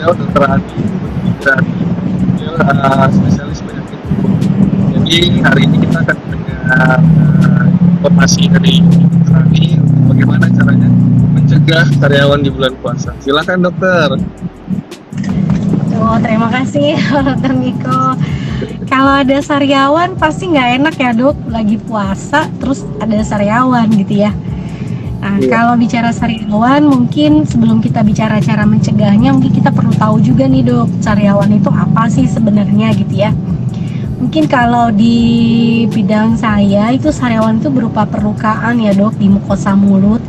beliau Dr. Adi, beliau spesialis penyakit kuku. Jadi hari ini kita akan mendengar informasi dari Dr. Adi bagaimana caranya mencegah karyawan di bulan puasa. Silakan dokter. Terima kasih Dr. Niko. Kalau ada sariawan pasti nggak enak ya dok, lagi puasa terus ada sariawan gitu ya. Nah, kalau bicara sariawan, mungkin sebelum kita bicara cara mencegahnya, mungkin kita perlu tahu juga nih dok, sariawan itu apa sih sebenarnya gitu ya. Mungkin kalau di bidang saya itu sariawan itu berupa perlukaan ya dok di mukosa mulut.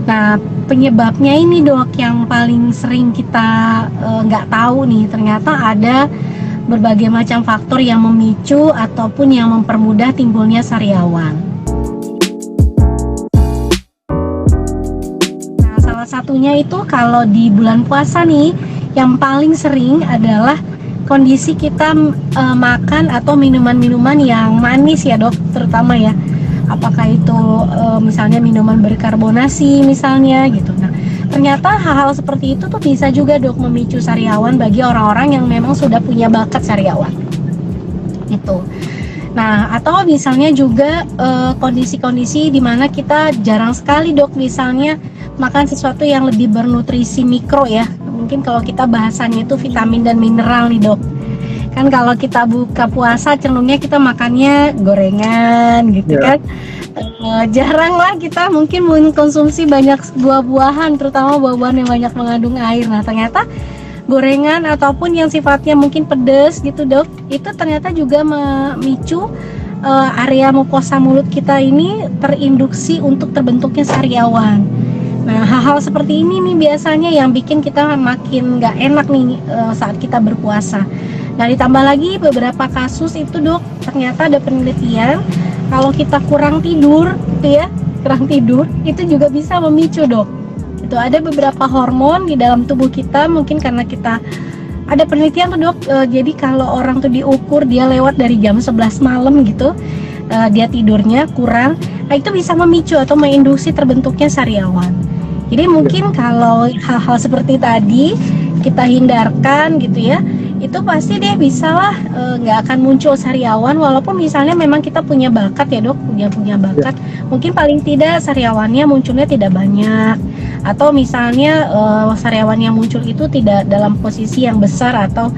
Nah, penyebabnya ini dok yang paling sering kita nggak tahu nih, ternyata ada berbagai macam faktor yang memicu ataupun yang mempermudah timbulnya sariawan. Nah, salah satunya itu kalau di bulan puasa nih, yang paling sering adalah kondisi kita makan atau minuman-minuman yang manis ya dok, terutama ya. Apakah itu misalnya minuman berkarbonasi misalnya gitu. Nah, ternyata hal-hal seperti itu tuh bisa juga dok memicu sariawan bagi orang-orang yang memang sudah punya bakat sariawan. Itu. Nah, atau misalnya juga kondisi-kondisi di mana kita jarang sekali dok misalnya makan sesuatu yang lebih bernutrisi mikro ya. Mungkin kalau kita bahasannya itu vitamin dan mineral nih dok. Kan kalau kita buka puasa cenderungnya kita makannya gorengan gitu kan. Jarang lah kita mungkin mengkonsumsi banyak buah-buahan, terutama buah-buahan yang banyak mengandung air. Nah, ternyata gorengan ataupun yang sifatnya mungkin pedas gitu dok, itu ternyata juga memicu area mukosa mulut kita ini terinduksi untuk terbentuknya sariawan. Nah, hal-hal seperti ini nih biasanya yang bikin kita makin nggak enak nih saat kita berpuasa. Nah, ditambah lagi beberapa kasus itu dok, ternyata ada penelitian kalau kita kurang tidur gitu ya, kurang tidur itu juga bisa memicu dok. Itu ada beberapa hormon di dalam tubuh kita, mungkin karena kita ada penelitian tuh dok, jadi kalau orang tuh diukur dia lewat dari jam 11 malam gitu, dia tidurnya kurang, nah itu bisa memicu atau menginduksi terbentuknya sariawan. Jadi mungkin kalau hal-hal seperti tadi kita hindarkan gitu ya, itu pasti deh bisalah nggak akan muncul sariawan, walaupun misalnya memang kita punya bakat ya dok, punya bakat, mungkin paling tidak sariawannya munculnya tidak banyak, atau misalnya sariawan yang muncul itu tidak dalam posisi yang besar atau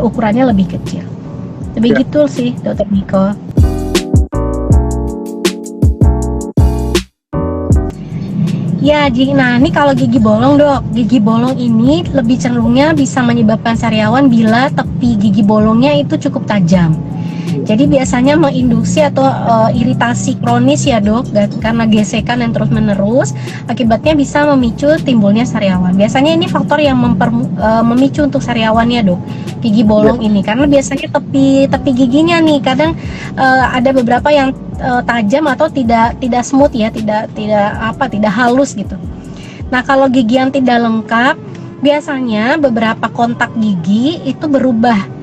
ukurannya lebih kecil. Begitu sih Dr. Niko. Ya, nah ini kalau gigi bolong dok, gigi bolong ini lebih cenderungnya bisa menyebabkan sariawan bila tepi gigi bolongnya itu cukup tajam. Jadi biasanya menginduksi atau iritasi kronis ya dok, karena gesekan yang terus menerus, akibatnya bisa memicu timbulnya sariawan. Biasanya ini faktor yang memicu untuk sariawannya dok, gigi bolong ini, karena biasanya tepi giginya nih kadang ada beberapa yang tajam atau tidak smooth ya, tidak halus gitu. Nah, kalau gigi yang tidak lengkap, biasanya beberapa kontak gigi itu berubah.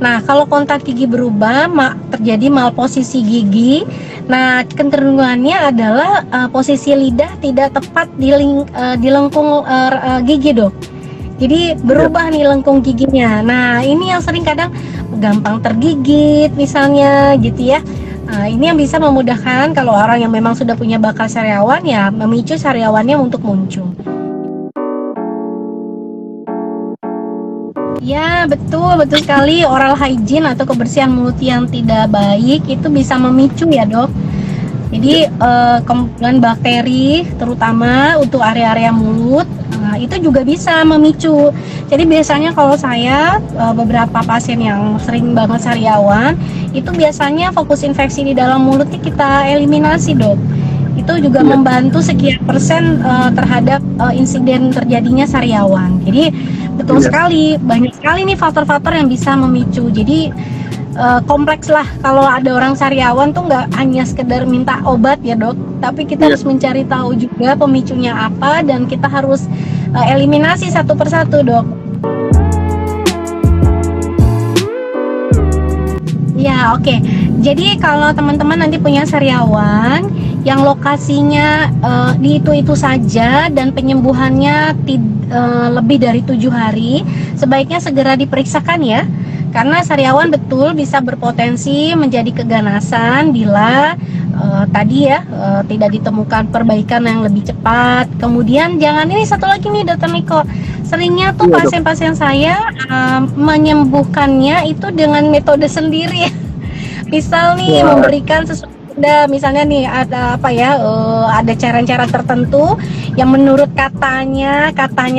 Nah, kalau kontak gigi berubah, terjadi malposisi gigi. Nah, kecenderungannya adalah posisi lidah tidak tepat di lengkung gigi dok. Jadi berubah nih lengkung giginya. Nah, ini yang sering kadang gampang tergigit misalnya gitu ya. Nah, ini yang bisa memudahkan kalau orang yang memang sudah punya bakat sariawan ya memicu sariawannya untuk muncul. Ya, betul sekali. Oral hygiene atau kebersihan mulut yang tidak baik itu bisa memicu ya dok. Jadi kemunculan bakteri terutama untuk area-area mulut itu juga bisa memicu. Jadi biasanya kalau saya beberapa pasien yang sering banget sariawan itu biasanya fokus infeksi di dalam mulutnya kita eliminasi dok. Itu juga membantu sekian persen terhadap insiden terjadinya sariawan. Jadi betul sekali, banyak sekali nih faktor-faktor yang bisa memicu. Jadi kompleks lah kalau ada orang sariawan tuh nggak hanya sekedar minta obat ya dok, tapi kita harus mencari tahu juga pemicunya apa dan kita harus eliminasi satu persatu dok. Ya oke. Jadi kalau teman-teman nanti punya sariawan yang lokasinya di itu saja dan penyembuhannya lebih dari 7 hari, sebaiknya segera diperiksakan ya. Karena sariawan betul bisa berpotensi menjadi keganasan bila tadi ya tidak ditemukan perbaikan yang lebih cepat. Kemudian jangan, ini satu lagi nih Dokter Niko, seringnya tuh pasien-pasien saya menyembuhkannya itu dengan metode sendiri. Misal nih memberikan sesuatu, misalnya nih ada apa ya, ada cara-cara tertentu yang menurut katanya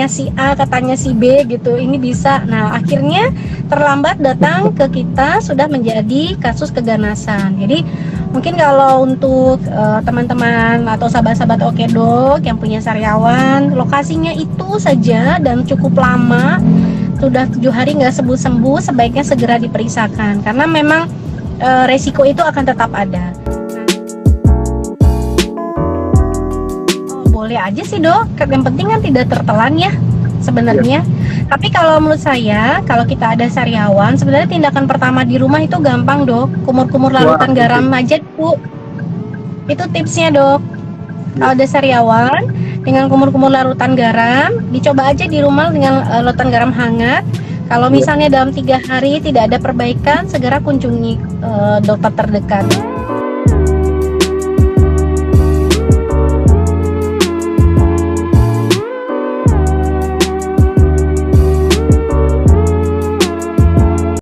si A, katanya si B gitu, ini bisa. Nah akhirnya terlambat datang ke kita sudah menjadi kasus keganasan. Jadi mungkin kalau untuk teman-teman atau sahabat-sahabat Oke Dok yang punya sariawan, lokasinya itu saja dan cukup lama, sudah 7 hari nggak sembuh-sembuh, sebaiknya segera diperiksakan karena memang resiko itu akan tetap ada. Boleh aja sih Dok, yang penting kan tidak tertelan ya sebenarnya. Tapi kalau menurut saya, kalau kita ada sariawan, sebenarnya tindakan pertama di rumah itu gampang Dok, kumur-kumur larutan garam aja Bu. Itu tipsnya Dok. Kalau ada sariawan dengan kumur-kumur larutan garam, dicoba aja di rumah dengan larutan garam hangat. Kalau misalnya dalam 3 hari tidak ada perbaikan, segera kunjungi dokter terdekat.